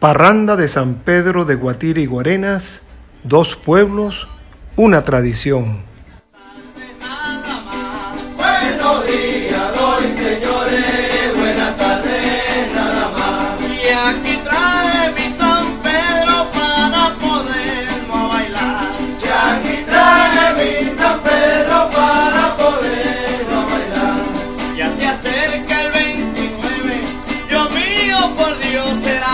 Parranda de San Pedro de Guatire y Guarenas, dos pueblos, una tradición. Buenos días, doy señores, buenas tardes, nada más. Y aquí trae mi San Pedro para podernos bailar. Y aquí trae mi San Pedro para podernos bailar. Ya se acerca el 29, Dios mío, por Dios será.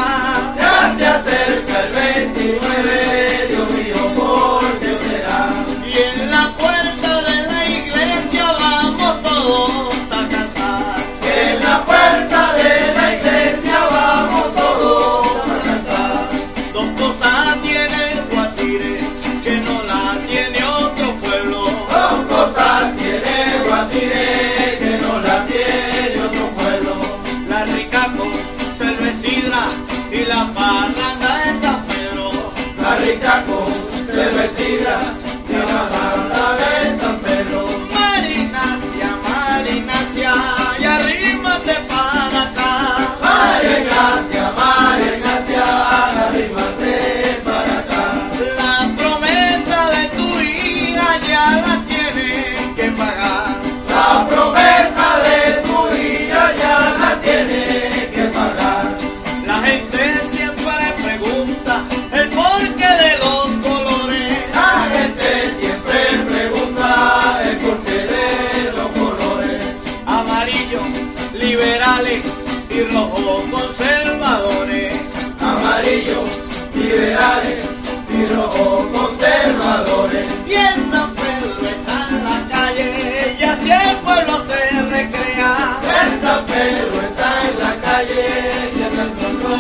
Ya se acerca el 29, Dios mío, por Dios será. Y en la puerta de la iglesia vamos todos a cantar. Y en la puerta de la iglesia vamos todos a cantar. Dos cosas tiene Guatire que no la tiene otro pueblo. Dos cosas tiene Guatire que no la tiene otro pueblo. La rica con cervecina y la parranda de San Pedro. La rica con cervecina y la parranda de San Pedro. Marinacia, Marinacia, y arrímate para acá. Marinacia, Marinacia, arrímate para acá. La promesa de tu hija ya la tienes que pagar. La promesa de tu hija ya la tienes que pagar. La gente siempre pregunta el porqué de los colores. La gente siempre pregunta el porqué de los colores. Amarillo, liberales y rojo, conservadores. Amarillo, liberales y rojo, conservadores. Y en San Pedro está en la calle y así el pueblo se recrea. En San Pedro está en la calle y así el pueblo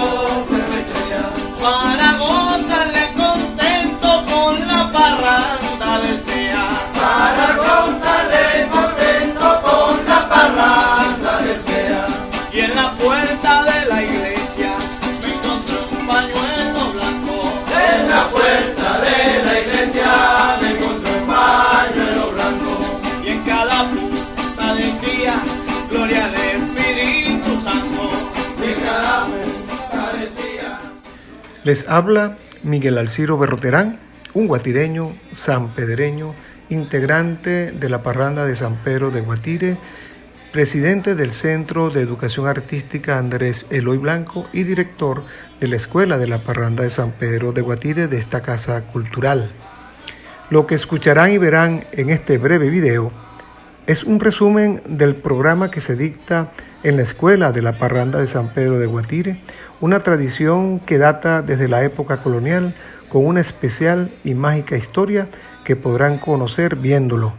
se recrea. Para gozarle contento con la parranda desea. Para gozarle contento con la parranda desea. Y en la puerta de la iglesia me encontré un pañuelo blanco. En la puerta de la iglesia me encontré un pañuelo blanco. Y en cada punta decía gloria al Espíritu Santo. Y en cada punta decía. Les habla Miguel Alciro Berroterán, un guatireño, sanpedreño, integrante de la Parranda de San Pedro de Guatire, presidente del Centro de Educación Artística Andrés Eloy Blanco y director de la Escuela de la Parranda de San Pedro de Guatire de esta Casa Cultural. Lo que escucharán y verán en este breve video es un resumen del programa que se dicta en la Escuela de la Parranda de San Pedro de Guatire, una tradición que data desde la época colonial con una especial y mágica historia que podrán conocer viéndolo.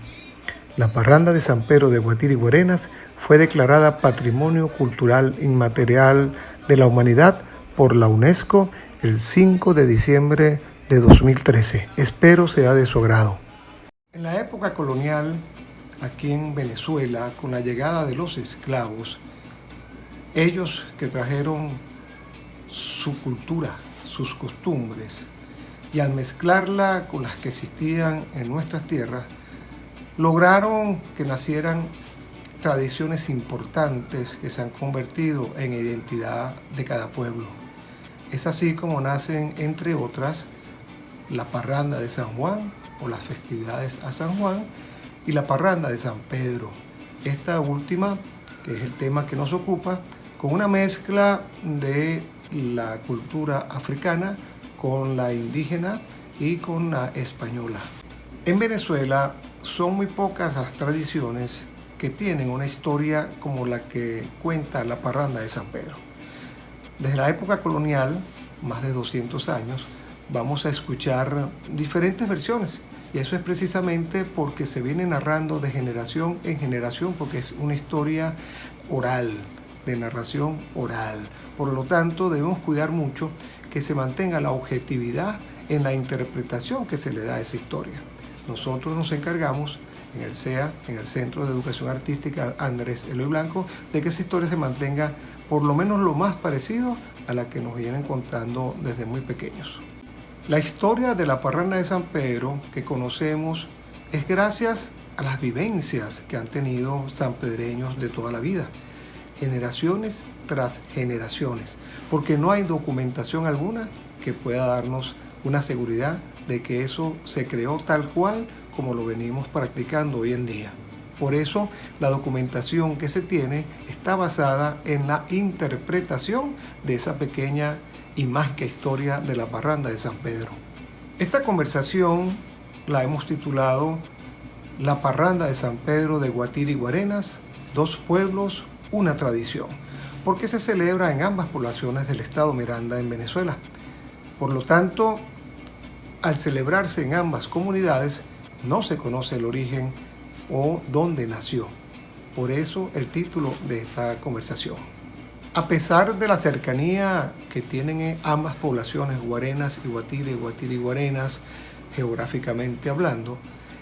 La Parranda de San Pedro de Guatire y Guarenas fue declarada Patrimonio Cultural Inmaterial de la Humanidad por la UNESCO el 5 de diciembre de 2013. Espero sea de su agrado. En la época colonial, aquí en Venezuela, con la llegada de los esclavos, ellos que trajeron su cultura, sus costumbres, y al mezclarla con las que existían en nuestras tierras, lograron que nacieran tradiciones importantes que se han convertido en identidad de cada pueblo. Es así como nacen, entre otras, la parranda de San Juan o las festividades a San Juan y la parranda de San Pedro. Esta última, que es el tema que nos ocupa, con una mezcla de la cultura africana con la indígena y con la española. En Venezuela son muy pocas las tradiciones que tienen una historia como la que cuenta la parranda de San Pedro. Desde la época colonial, más de 200 años, vamos a escuchar diferentes versiones. Y eso es precisamente porque se viene narrando de generación en generación, porque es una historia oral, de narración oral. Por lo tanto, debemos cuidar mucho que se mantenga la objetividad en la interpretación que se le da a esa historia. Nosotros nos encargamos en el CEA, en el Centro de Educación Artística Andrés Eloy Blanco, de que esa historia se mantenga por lo menos lo más parecido a la que nos vienen contando desde muy pequeños. La historia de la parranda de San Pedro que conocemos es gracias a las vivencias que han tenido sanpedreños de toda la vida. generaciones tras generaciones, porque no hay documentación alguna que pueda darnos una seguridad de que eso se creó tal cual como lo venimos practicando hoy en día. Por eso la documentación que se tiene está basada en la interpretación de esa pequeña y mágica historia de la parranda de San Pedro. Esta conversación la hemos titulado La parranda de San Pedro de Guatire y Guarenas, dos pueblos, una tradición, porque se celebra en ambas poblaciones del estado Miranda en Venezuela. Por lo tanto, al celebrarse en ambas comunidades, no se conoce el origen o dónde nació. Por eso el título de esta conversación. A pesar de la cercanía que tienen ambas poblaciones, Guarenas y Guatire y Guarenas, geográficamente hablando,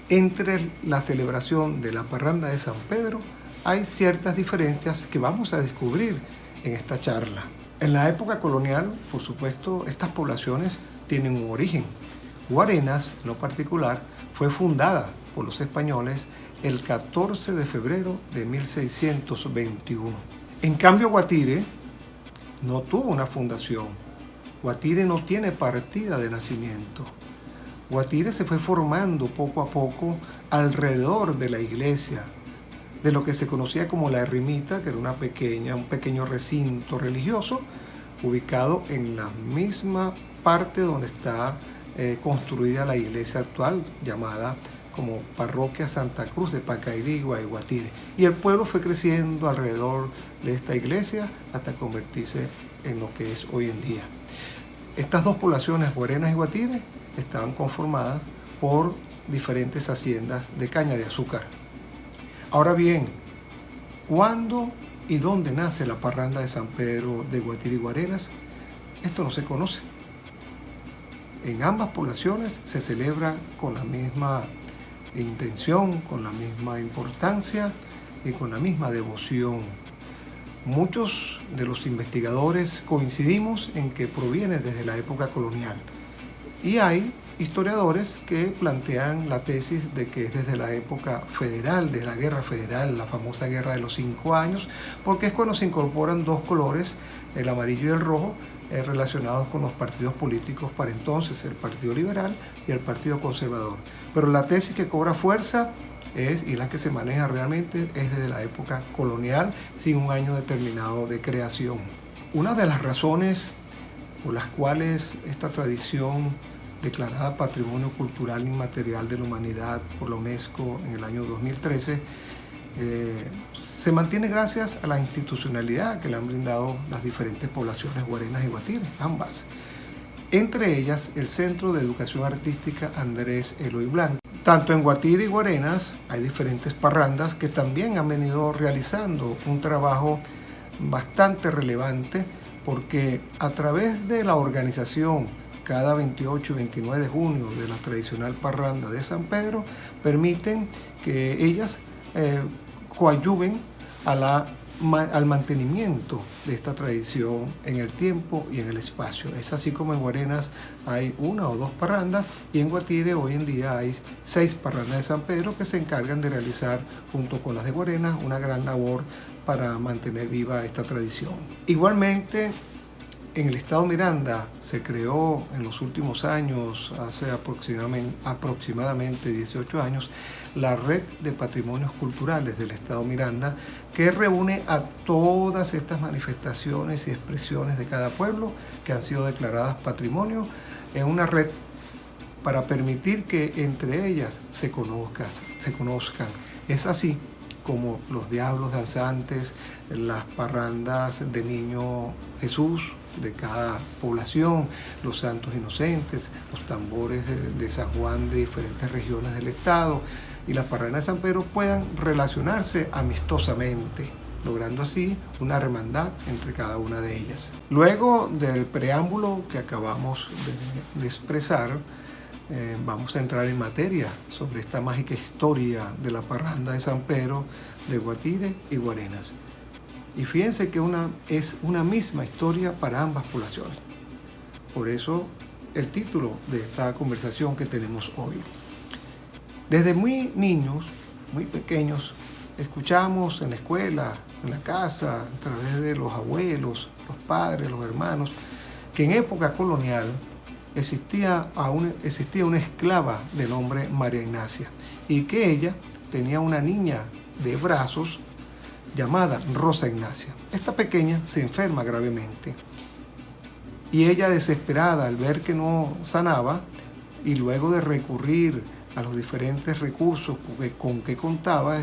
entre la celebración de la parranda de San Pedro hay ciertas diferencias que vamos a descubrir en esta charla. En la época colonial, por supuesto, estas poblaciones tienen un origen. Guarenas, en lo particular, fue fundada por los españoles el 14 de febrero de 1621. En cambio, Guatire no tuvo una fundación. Guatire no tiene partida de nacimiento. Guatire se fue formando poco a poco alrededor de la iglesia, de lo que se conocía como la ermita, que era un pequeño recinto religioso, ubicado en la misma parte donde está construida la iglesia actual, llamada como Parroquia Santa Cruz de Pacairigua y Guatire. Y el pueblo fue creciendo alrededor de esta iglesia hasta convertirse en lo que es hoy en día. Estas dos poblaciones, Guarenas y Guatire, estaban conformadas por diferentes haciendas de caña de azúcar. Ahora bien, ¿cuándo y dónde nace la parranda de San Pedro de Guatire y Guarenas? Esto no se conoce. En ambas poblaciones se celebra con la misma intención, con la misma importancia y con la misma devoción. Muchos de los investigadores coincidimos en que proviene desde la época colonial. Y hay historiadores que plantean la tesis de que es desde la época federal, de la guerra federal, la famosa guerra de los 5 años, porque es cuando se incorporan dos colores, el amarillo y el rojo, relacionados con los partidos políticos para entonces, el Partido Liberal y el Partido Conservador. Pero la tesis que cobra fuerza es, y la que se maneja realmente, es desde la época colonial, sin un año determinado de creación. Una de las razones por las cuales esta tradición declarada Patrimonio Cultural Inmaterial de la Humanidad por la UNESCO en el año 2013, se mantiene gracias a la institucionalidad que le han brindado las diferentes poblaciones guarenas y guatires, ambas. Entre ellas, el Centro de Educación Artística Andrés Eloy Blanco. Tanto en Guatire y Guarenas hay diferentes parrandas que también han venido realizando un trabajo bastante relevante, porque a través de la organización cada 28 y 29 de junio de la tradicional parranda de San Pedro, permiten que ellas coadyuven al mantenimiento de esta tradición en el tiempo y en el espacio. Es así como en Guarenas hay 1 o 2 parrandas y en Guatire hoy en día hay 6 parrandas de San Pedro que se encargan de realizar junto con las de Guarenas una gran labor para mantener viva esta tradición. Igualmente, en el estado Miranda se creó en los últimos años, hace aproximadamente 18 años, la Red de Patrimonios Culturales del estado Miranda, que reúne a todas estas manifestaciones y expresiones de cada pueblo que han sido declaradas patrimonio en una red para permitir que entre ellas se conozcan. Es así como los diablos danzantes, las parrandas de Niño Jesús de cada población, los santos inocentes, los tambores de San Juan de diferentes regiones del estado y la parranda de San Pedro puedan relacionarse amistosamente, logrando así una hermandad entre cada una de ellas. Luego del preámbulo que acabamos de expresar, vamos a entrar en materia sobre esta mágica historia de la parranda de San Pedro de Guatire y Guarenas. Y fíjense que es una misma historia para ambas poblaciones. Por eso el título de esta conversación que tenemos hoy. Desde muy niños, muy pequeños, escuchamos en la escuela en la casa, a través de los abuelos, los padres, los hermanos, que en época colonial existía una esclava de nombre María Ignacia y que ella tenía una niña de brazos llamada Rosa Ignacia. Esta pequeña se enferma gravemente y ella, desesperada al ver que no sanaba y luego de recurrir a los diferentes recursos con que contaba,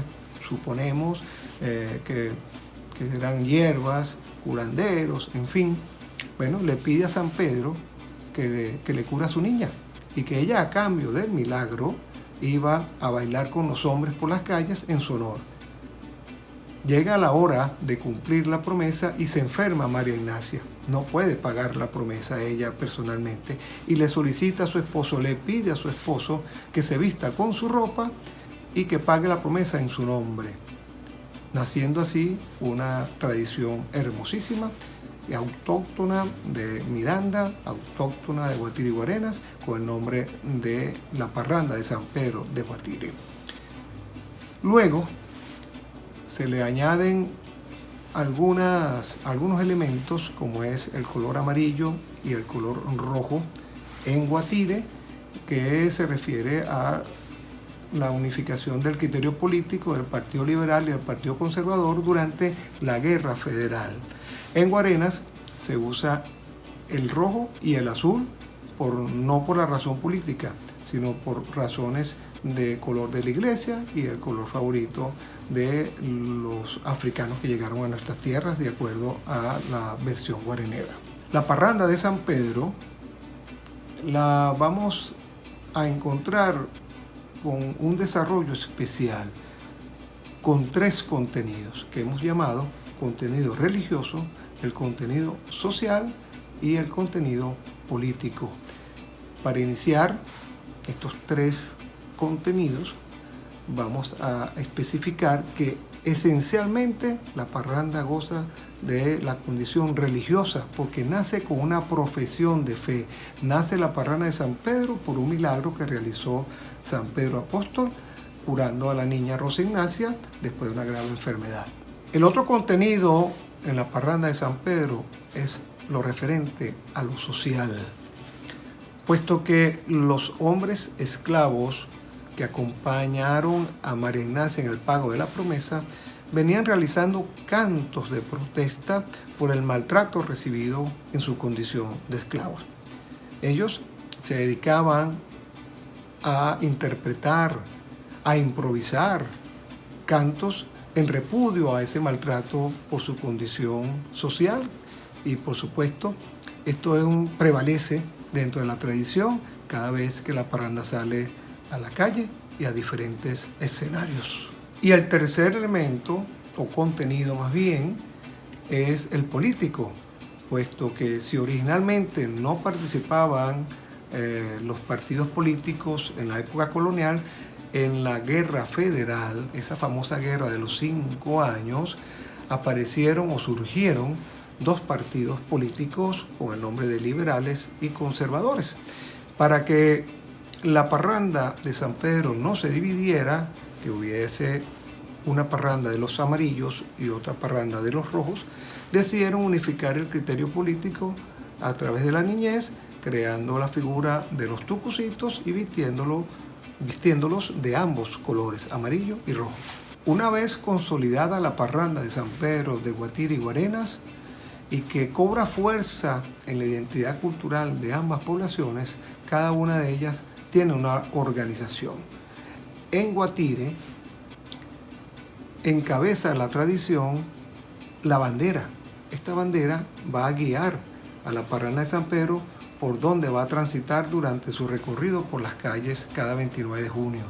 suponemos que eran hierbas, curanderos, en fin, bueno, le pide a San Pedro que le cura a su niña y que ella, a cambio del milagro, iba a bailar con los hombres por las calles en su honor. Llega la hora de cumplir la promesa y se enferma María Ignacia. No puede pagar la promesa ella personalmente y le solicita a su esposo, le pide a su esposo que se vista con su ropa y que pague la promesa en su nombre, naciendo así una tradición hermosísima y autóctona de Miranda, autóctona de Guatire y Guarenas, con el nombre de la parranda de San Pedro de Guatire. Luego se le añaden algunos elementos, como es el color amarillo y el color rojo en Guatire, que se refiere a la unificación del criterio político del Partido Liberal y del Partido Conservador durante la Guerra Federal. En Guarenas se usa el rojo y el azul, no por la razón política, sino por razones de color de la iglesia y el color favorito de los africanos que llegaron a nuestras tierras, de acuerdo a la versión guarenera. La parranda de San Pedro la vamos a encontrar con un desarrollo especial, con 3 contenidos que hemos llamado contenido religioso, el contenido social y el contenido político. Para iniciar estos 3 contenidos, vamos a especificar que esencialmente la parranda goza de la condición religiosa porque nace con una profesión de fe. Nace la parranda de San Pedro por un milagro que realizó San Pedro Apóstol, curando a la niña Rosa Ignacia después de una grave enfermedad. El otro contenido en la parranda de San Pedro es lo referente a lo social, puesto que los hombres esclavos que acompañaron a María Ignacia en el pago de la promesa venían realizando cantos de protesta por el maltrato recibido en su condición de esclavos. Ellos se dedicaban a interpretar, a improvisar cantos en repudio a ese maltrato por su condición social y, por supuesto, esto prevalece dentro de la tradición cada vez que la parranda sale a la calle y a diferentes escenarios. Y el tercer elemento, o contenido más bien, es el político, puesto que si originalmente no participaban los partidos políticos en la época colonial, en la Guerra Federal, esa famosa guerra de los 5 años, aparecieron o surgieron 2 partidos políticos con el nombre de liberales y conservadores. Para que la parranda de San Pedro no se dividiera, que hubiese una parranda de los amarillos y otra parranda de los rojos, decidieron unificar el criterio político a través de la niñez, creando la figura de los tucucitos y vistiéndolos de ambos colores, amarillo y rojo. Una vez consolidada la parranda de San Pedro de Guatire y Guarenas, y que cobra fuerza en la identidad cultural de ambas poblaciones, cada una de ellas tiene una organización. En Guatire encabeza la tradición la bandera. Esta bandera va a guiar a la parranda de San Pedro por donde va a transitar durante su recorrido por las calles cada 29 de junio.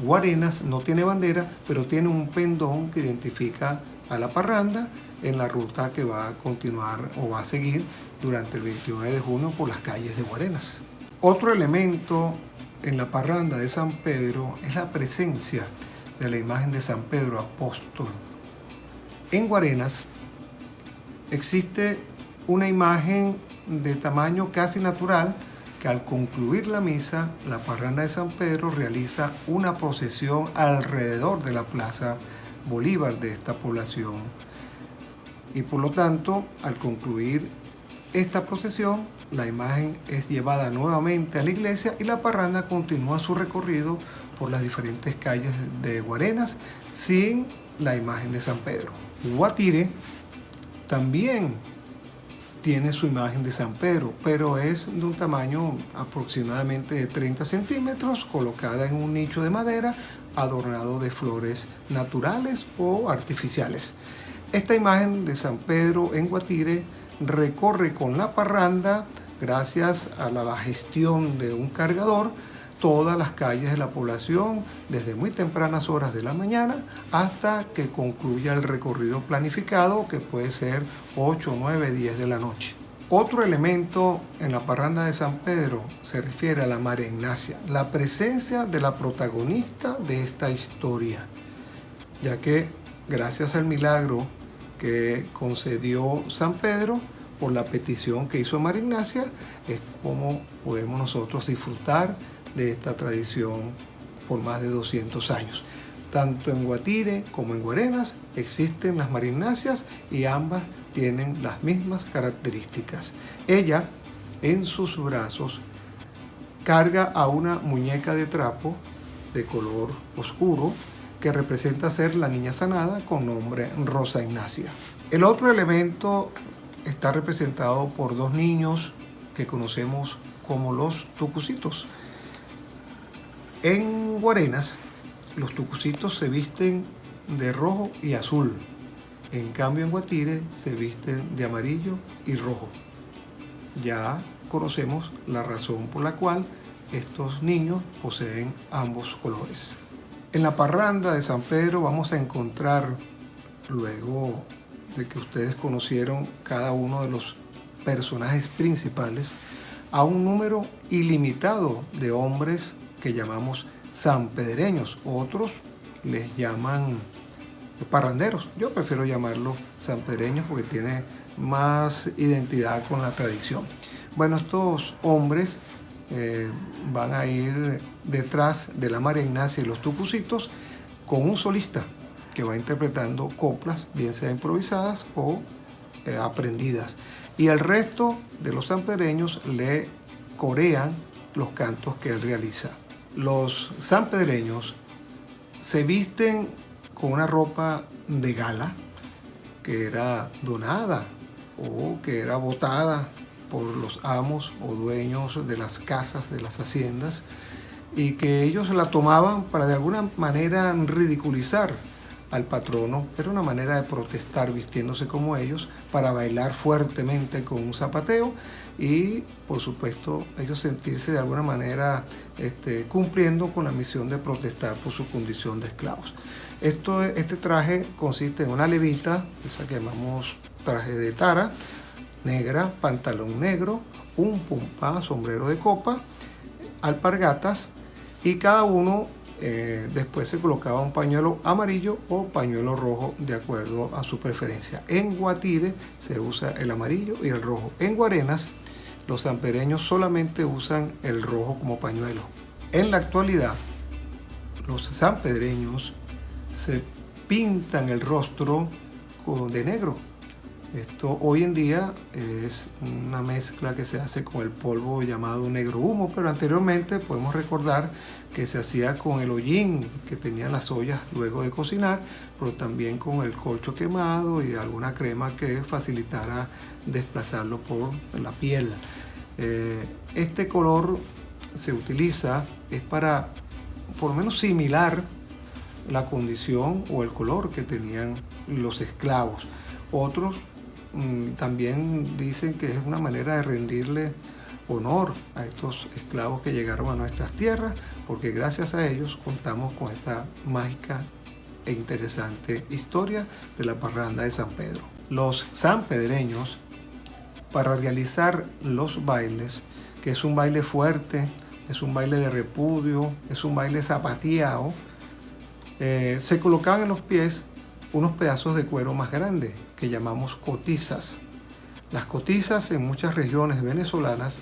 Guarenas no tiene bandera, pero tiene un pendón que identifica a la parranda en la ruta que va a continuar o va a seguir durante el 29 de junio por las calles de Guarenas. Otro elemento en la parranda de San Pedro es la presencia de la imagen de San Pedro Apóstol. En Guarenas existe una imagen de tamaño casi natural que al concluir la misa, la parranda de San Pedro realiza una procesión alrededor de la Plaza Bolívar de esta población, y por lo tanto, al concluir esta procesión, la imagen es llevada nuevamente a la iglesia y la parranda continúa su recorrido por las diferentes calles de Guarenas sin la imagen de San Pedro. Guatire también tiene su imagen de San Pedro, pero es de un tamaño aproximadamente de 30 centímetros, colocada en un nicho de madera, adornado de flores naturales o artificiales. Esta imagen de San Pedro en Guatire recorre con la parranda, gracias a la gestión de un cargador, todas las calles de la población desde muy tempranas horas de la mañana hasta que concluya el recorrido planificado, que puede ser 8, 9, 10 de la noche. Otro elemento en la parranda de San Pedro se refiere a la María Ignacia, la presencia de la protagonista de esta historia, ya que gracias al milagro que concedió San Pedro por la petición que hizo María Ignacia, es como podemos nosotros disfrutar de esta tradición por más de 200 años. Tanto en Guatire como en Guarenas existen las María Ignacias y ambas tienen las mismas características. Ella, en sus brazos, carga a una muñeca de trapo de color oscuro que representa ser la niña sanada con nombre Rosa Ignacia. El otro elemento está representado por dos niños que conocemos como los tucucitos. En Guarenas, los tucucitos se visten de rojo y azul. En cambio, en Guatire se visten de amarillo y rojo. Ya conocemos la razón por la cual estos niños poseen ambos colores. En la parranda de San Pedro vamos a encontrar, luego de que ustedes conocieron cada uno de los personajes principales, a un número ilimitado de hombres que llamamos sanpedreños. Otros les llaman parranderos. Yo prefiero llamarlos sanpedreños porque tiene más identidad con la tradición. Bueno, estos hombres van a ir detrás de la María Ignacia y los tucucitos con un solista que va interpretando coplas, bien sea improvisadas o aprendidas. Y el resto de los sanpedreños le corean los cantos que él realiza. Los sanpedreños se visten con una ropa de gala que era donada o que era botada por los amos o dueños de las casas, de las haciendas, y que ellos la tomaban para de alguna manera ridiculizar al patrono. Era una manera de protestar vistiéndose como ellos, para bailar fuertemente con un zapateo y, por supuesto, ellos sentirse de alguna manera cumpliendo con la misión de protestar por su condición de esclavos. Este traje consiste en una levita, esa que llamamos traje de tara, negra, pantalón negro, un pumpá, sombrero de copa, alpargatas, y cada uno después se colocaba un pañuelo amarillo o pañuelo rojo de acuerdo a su preferencia. En Guatire se usa el amarillo y el rojo. En Guarenas los sanpedreños solamente usan el rojo como pañuelo. En la actualidad los sanpedreños se pintan el rostro de negro. Esto hoy en día es una mezcla que se hace con el polvo llamado negro humo, pero anteriormente podemos recordar que se hacía con el hollín que tenían las ollas luego de cocinar, pero también con el corcho quemado y alguna crema que facilitara desplazarlo por la piel. Este color se utiliza es para por lo menos similar la condición o el color que tenían los esclavos. Otros también dicen que es una manera de rendirle honor a estos esclavos que llegaron a nuestras tierras, porque gracias a ellos contamos con esta mágica e interesante historia de la parranda de San Pedro. Los sanpedreños, para realizar los bailes, que es un baile fuerte, es un baile de repudio, es un baile zapateado, se colocaban en los pies unos pedazos de cuero más grandes que llamamos cotizas. Las cotizas en muchas regiones venezolanas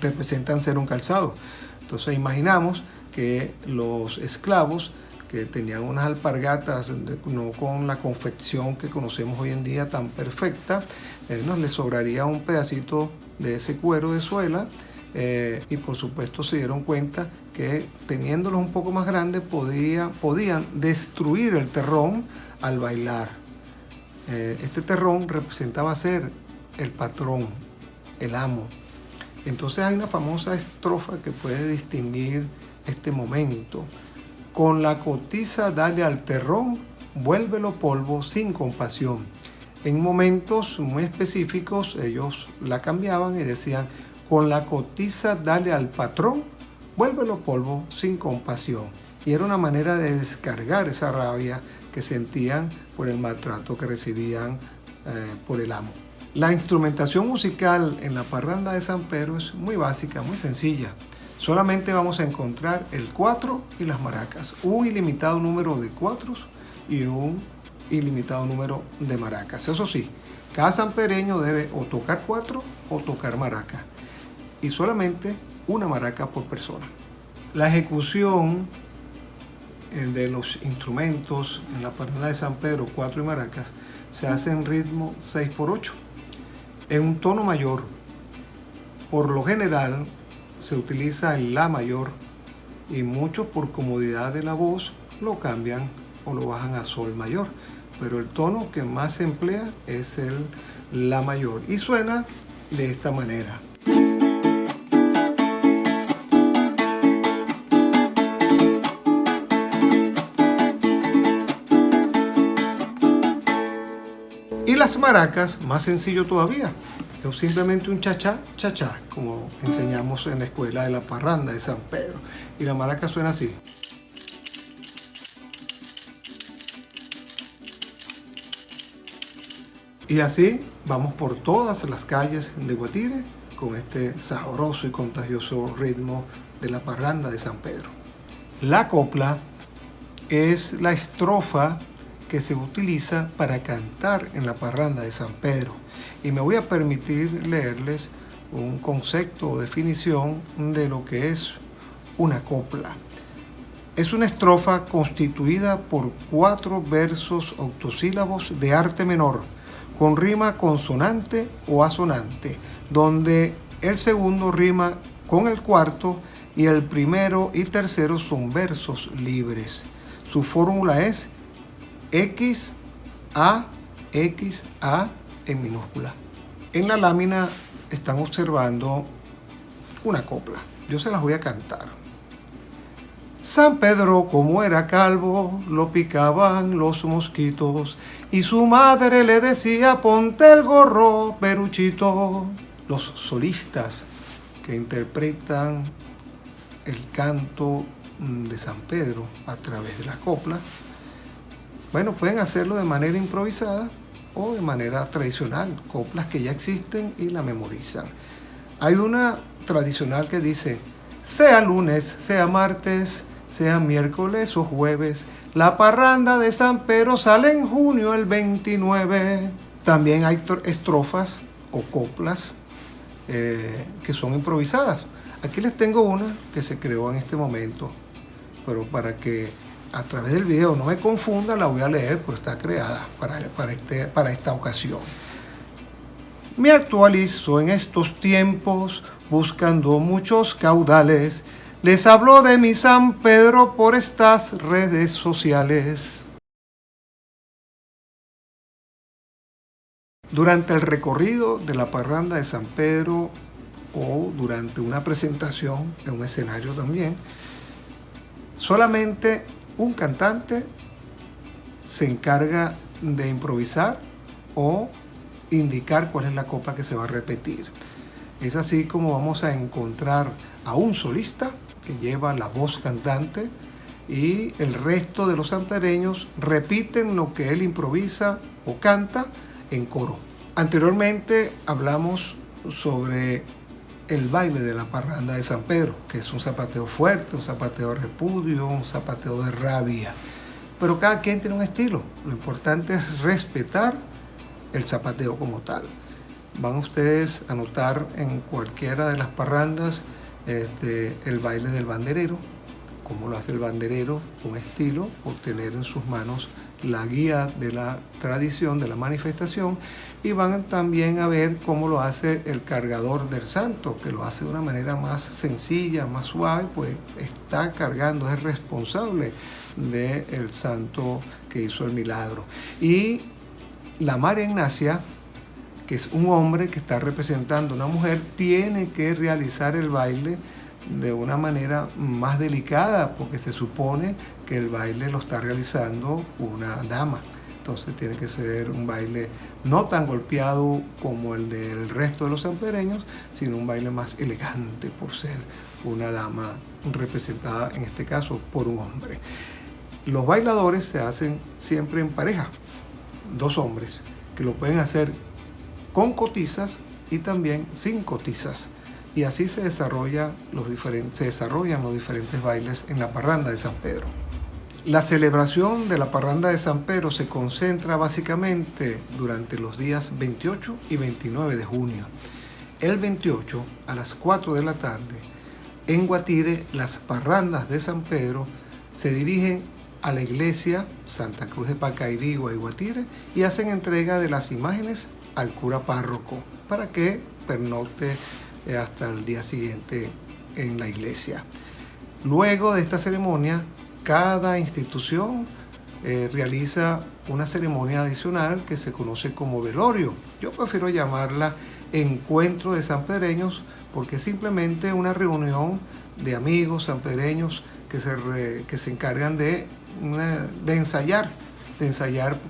representan ser un calzado. Entonces imaginamos que los esclavos que tenían unas alpargatas, no con la confección que conocemos hoy en día tan perfecta, les sobraría un pedacito de ese cuero de suela, y por supuesto se dieron cuenta que teniéndolos un poco más grandes podían destruir el terrón al bailar. Este terrón representaba ser el patrón, el amo. Entonces hay una famosa estrofa que puede distinguir este momento. Con la cotiza dale al terrón, vuélvelo polvo sin compasión. En momentos muy específicos ellos la cambiaban y decían, con la cotiza dale al patrón, vuélvelo polvo sin compasión. Y era una manera de descargar esa rabia que sentían por el maltrato que recibían por el amo. La instrumentación musical en la parranda de San Pedro es muy básica, muy sencilla. Solamente vamos a encontrar el cuatro y las maracas, un ilimitado número de cuatros y un ilimitado número de maracas. Eso sí, cada sanpereño debe o tocar cuatro o tocar maracas, y solamente una maraca por persona. La ejecución de los instrumentos en la parranda de San Pedro, cuatro y maracas, se hace en ritmo 6x8, en un tono mayor. Por lo general se utiliza el La mayor, y muchos por comodidad de la voz lo cambian o lo bajan a Sol mayor, pero el tono que más se emplea es el La mayor y suena de esta manera. Y las maracas, más sencillo todavía, es simplemente un chachá, chachá, como enseñamos en la escuela de la parranda de San Pedro. Y la maraca suena así. Y así vamos por todas las calles de Guatire con este sabroso y contagioso ritmo de la parranda de San Pedro. La copla es la estrofa que se utiliza para cantar en la parranda de San Pedro. Y me voy a permitir leerles un concepto o definición de lo que es una copla. Es una estrofa constituida por 4 versos octosílabos de arte menor, con rima consonante o asonante, donde el segundo rima con el cuarto y el primero y tercero son versos libres. Su fórmula es X, A en minúscula. En la lámina están observando una copla. Yo se las voy a cantar. San Pedro, como era calvo, lo picaban los mosquitos y su madre le decía, ponte el gorro, peruchito. Los solistas que interpretan el canto de San Pedro a través de la copla, bueno, pueden hacerlo de manera improvisada o de manera tradicional, coplas que ya existen y la memorizan. Hay una tradicional que dice, sea lunes, sea martes, sea miércoles o jueves, la parranda de San Pedro sale en junio el 29. También hay estrofas o coplas que son improvisadas. Aquí les tengo una que se creó en este momento, pero para que a través del video no me confunda, la voy a leer, pues está creada para esta ocasión. Me actualizo en estos tiempos, buscando muchos caudales. Les hablo de mi San Pedro por estas redes sociales. Durante el recorrido de la parranda de San Pedro o durante una presentación en un escenario también, solamente un cantante se encarga de improvisar o indicar cuál es la copla que se va a repetir. Es así como vamos a encontrar a un solista que lleva la voz cantante y el resto de los sanpereños repiten lo que él improvisa o canta en coro. Anteriormente hablamos sobre el baile de la parranda de San Pedro, que es un zapateo fuerte, un zapateo de repudio, un zapateo de rabia. Pero cada quien tiene un estilo. Lo importante es respetar el zapateo como tal. Van ustedes a notar en cualquiera de las parrandas el baile del banderero, como lo hace el banderero, un estilo, por tener en sus manos la guía de la tradición, de la manifestación, y van también a ver cómo lo hace el cargador del santo, que lo hace de una manera más sencilla, más suave, pues está cargando, es responsable del santo que hizo el milagro. Y la María Ignacia, que es un hombre que está representando a una mujer, tiene que realizar el baile de una manera más delicada, porque se supone que el baile lo está realizando una dama. Entonces tiene que ser un baile no tan golpeado como el del resto de los sanpedreños, sino un baile más elegante por ser una dama representada, en este caso, por un hombre. Los bailadores se hacen siempre en pareja, 2 hombres, que lo pueden hacer con cotizas y también sin cotizas. Y así se desarrollan los diferentes bailes en la parranda de San Pedro. La celebración de la parranda de San Pedro se concentra básicamente durante los días 28 y 29 de junio. El 28, a las 4 de la tarde, en Guatire, las parrandas de San Pedro se dirigen a la iglesia Santa Cruz de Pacaidigua y Guatire y hacen entrega de las imágenes al cura párroco para que pernocte hasta el día siguiente en la iglesia. Luego de esta ceremonia, cada institución realiza una ceremonia adicional que se conoce como velorio. Yo prefiero llamarla encuentro de sanpedreños porque es simplemente una reunión de amigos sanpedreños que se encargan de ensayar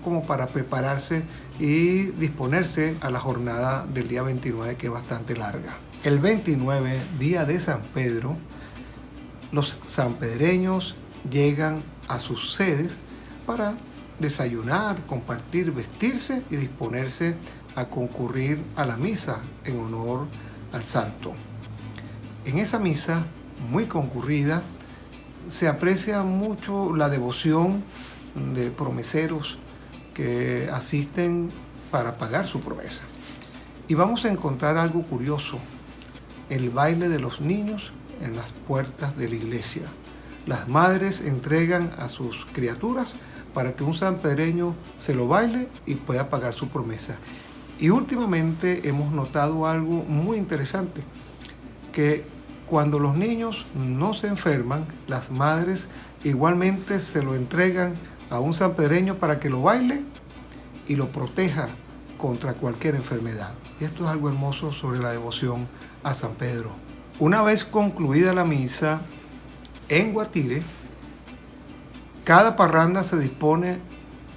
como para prepararse y disponerse a la jornada del día 29, que es bastante larga. El 29, día de San Pedro, los sanpedreños llegan a sus sedes para desayunar, compartir, vestirse y disponerse a concurrir a la misa en honor al santo. En esa misa, muy concurrida, se aprecia mucho la devoción de promeseros que asisten para pagar su promesa. Y vamos a encontrar algo curioso: el baile de los niños en las puertas de la iglesia. Las madres entregan a sus criaturas para que un sanpedreño se lo baile y pueda pagar su promesa. Y últimamente hemos notado algo muy interesante, que cuando los niños no se enferman, las madres igualmente se lo entregan a un sanpedreño para que lo baile y lo proteja contra cualquier enfermedad. Y esto es algo hermoso sobre la devoción a San Pedro. Una vez concluida la misa, en Guatire, cada parranda se dispone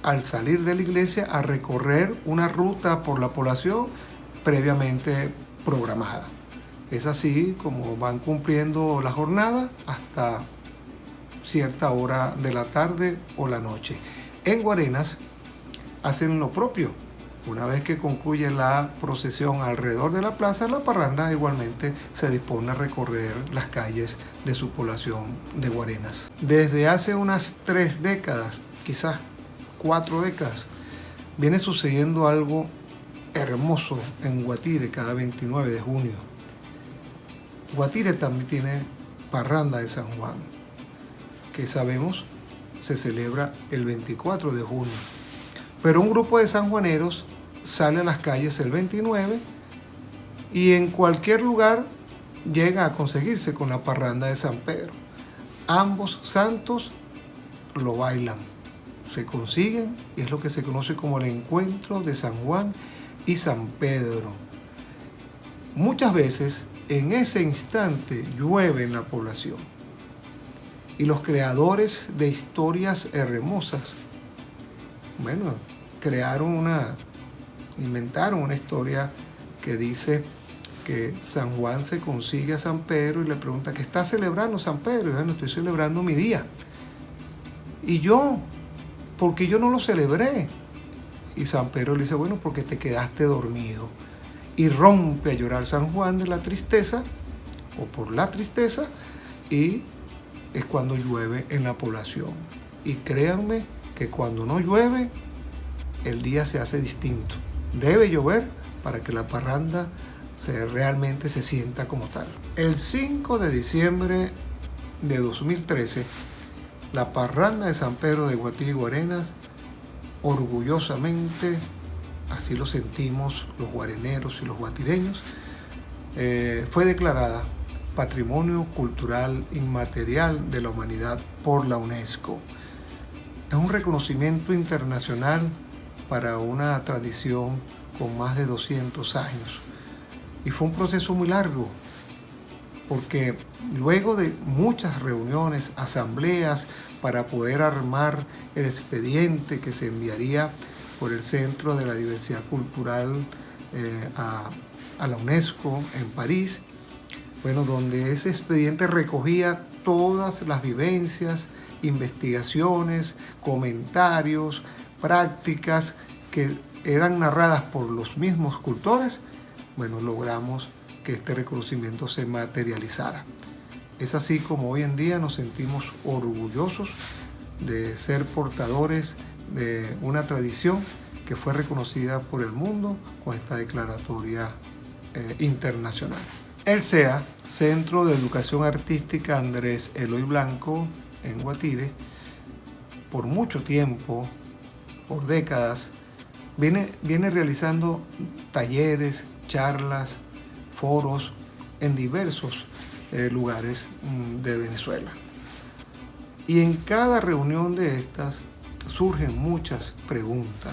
al salir de la iglesia a recorrer una ruta por la población previamente programada. Es así como van cumpliendo la jornada hasta cierta hora de la tarde o la noche. En Guarenas hacen lo propio. Una vez que concluye la procesión alrededor de la plaza, la parranda igualmente se dispone a recorrer las calles de su población de Guarenas. Desde hace unas 3 décadas, quizás 4 décadas, viene sucediendo algo hermoso en Guatire cada 29 de junio. Guatire también tiene parranda de San Juan, que sabemos se celebra el 24 de junio. Pero un grupo de sanjuaneros sale a las calles el 29 y en cualquier lugar llega a conseguirse con la parranda de San Pedro. Ambos santos lo bailan, se consiguen y es lo que se conoce como el encuentro de San Juan y San Pedro. Muchas veces en ese instante llueve en la población y los creadores de historias hermosas, inventaron una historia que dice que San Juan se consigue a San Pedro y le pregunta: ¿qué está celebrando San Pedro? Y bueno, estoy celebrando mi día. Y yo, ¿por qué yo no lo celebré? Y San Pedro le dice: bueno, porque te quedaste dormido. Y rompe a llorar San Juan de la tristeza, o por la tristeza, y es cuando llueve en la población. Y créanme que cuando no llueve, el día se hace distinto. Debe llover para que la parranda realmente se sienta como tal. El 5 de diciembre de 2013, la parranda de San Pedro de Guatire y Guarenas, orgullosamente, así lo sentimos los guareneros y los guatireños, fue declarada Patrimonio Cultural Inmaterial de la Humanidad por la UNESCO. Es un reconocimiento internacional para una tradición con más de 200 años. Y fue un proceso muy largo, porque luego de muchas reuniones, asambleas, para poder armar el expediente que se enviaría por el Centro de la Diversidad Cultural a la UNESCO en París, bueno, donde ese expediente recogía todas las vivencias, investigaciones, comentarios, prácticas que eran narradas por los mismos cultores, bueno, logramos que este reconocimiento se materializara. Es así como hoy en día nos sentimos orgullosos de ser portadores de una tradición que fue reconocida por el mundo con esta declaratoria internacional. El CEA, Centro de Educación Artística Andrés Eloy Blanco, en Guatire, por mucho tiempo, por décadas, viene realizando talleres, charlas, foros en diversos lugares de Venezuela. Y en cada reunión de estas surgen muchas preguntas.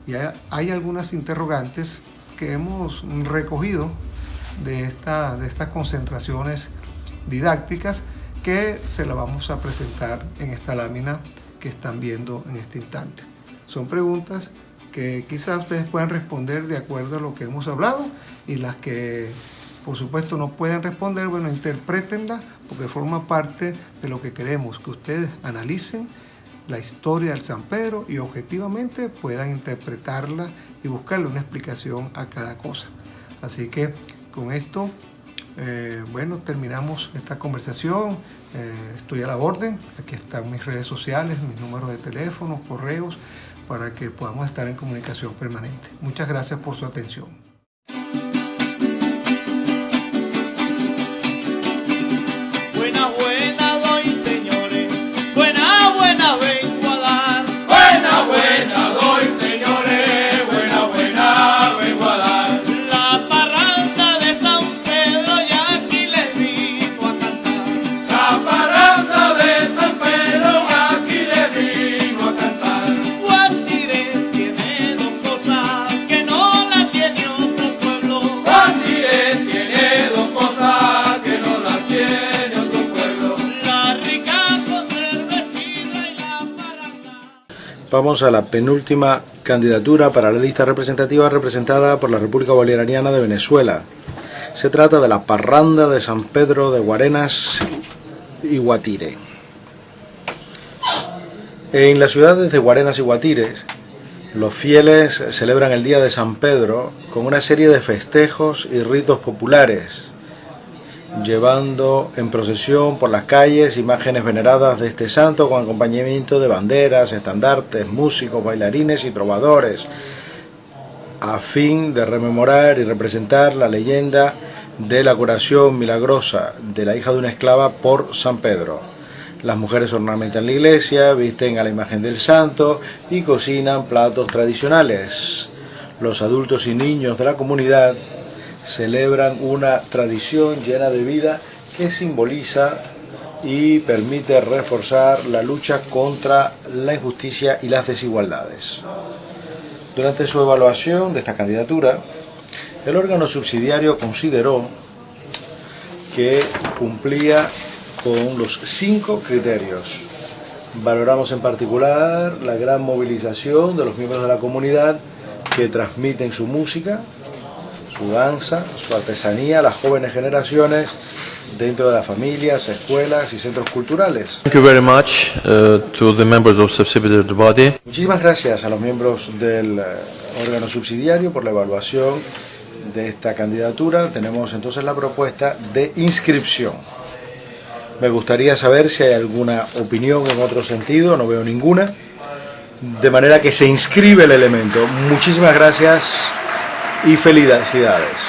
Y hay algunas interrogantes que hemos recogido de estas concentraciones didácticas que se la vamos a presentar en esta lámina que están viendo en este instante. Son preguntas que quizás ustedes puedan responder de acuerdo a lo que hemos hablado, y las que por supuesto no pueden responder, bueno, interprétenla, porque forma parte de lo que queremos, que ustedes analicen la historia del San Pedro y objetivamente puedan interpretarla y buscarle una explicación a cada cosa. Así que con esto, bueno, terminamos esta conversación. Estoy a la orden. Aquí están mis redes sociales, mis números de teléfono, correos, para que podamos estar en comunicación permanente. Muchas gracias por su atención. Buena, buena doy, señores. Buena, buena vengo a dar. Buena, buena doy, señores. Buena, buena vengo a dar. La parranda de San Pedro ya aquí les vino a cantar. La parranda de San Pedro aquí les vino a cantar. Guatire tiene dos cosas que no la tiene otro pueblo. Guatire tiene dos cosas que no la tiene otro pueblo. La rica conservecida y la parranda. Vamos a la penúltima candidatura para la lista representativa representada por la República Bolivariana de Venezuela. Se trata de la Parranda de San Pedro de Guarenas y Guatire. En las ciudades de Guarenas y Guatire, los fieles celebran el Día de San Pedro con una serie de festejos y ritos populares, llevando en procesión por las calles imágenes veneradas de este santo con acompañamiento de banderas, estandartes, músicos, bailarines y trovadores, a fin de rememorar y representar la leyenda de la curación milagrosa de la hija de una esclava por San Pedro. Las mujeres ornamentan la iglesia, visten a la imagen del santo y cocinan platos tradicionales. Los adultos y niños de la comunidad celebran una tradición llena de vida que simboliza y permite reforzar la lucha contra la injusticia y las desigualdades. Durante su evaluación de esta candidatura, el órgano subsidiario consideró que cumplía con los 5 criterios. Valoramos en particular la gran movilización de los miembros de la comunidad que transmiten su música, su danza, su artesanía a las jóvenes generaciones dentro de las familias, escuelas y centros culturales. Thank you very much to the members of subsidiary body. Muchísimas gracias a los miembros del órgano subsidiario por la evaluación de esta candidatura. Tenemos entonces la propuesta de inscripción. Me gustaría saber si hay alguna opinión en otro sentido, no veo ninguna, de manera que se inscribe el elemento. Muchísimas gracias y felicidades.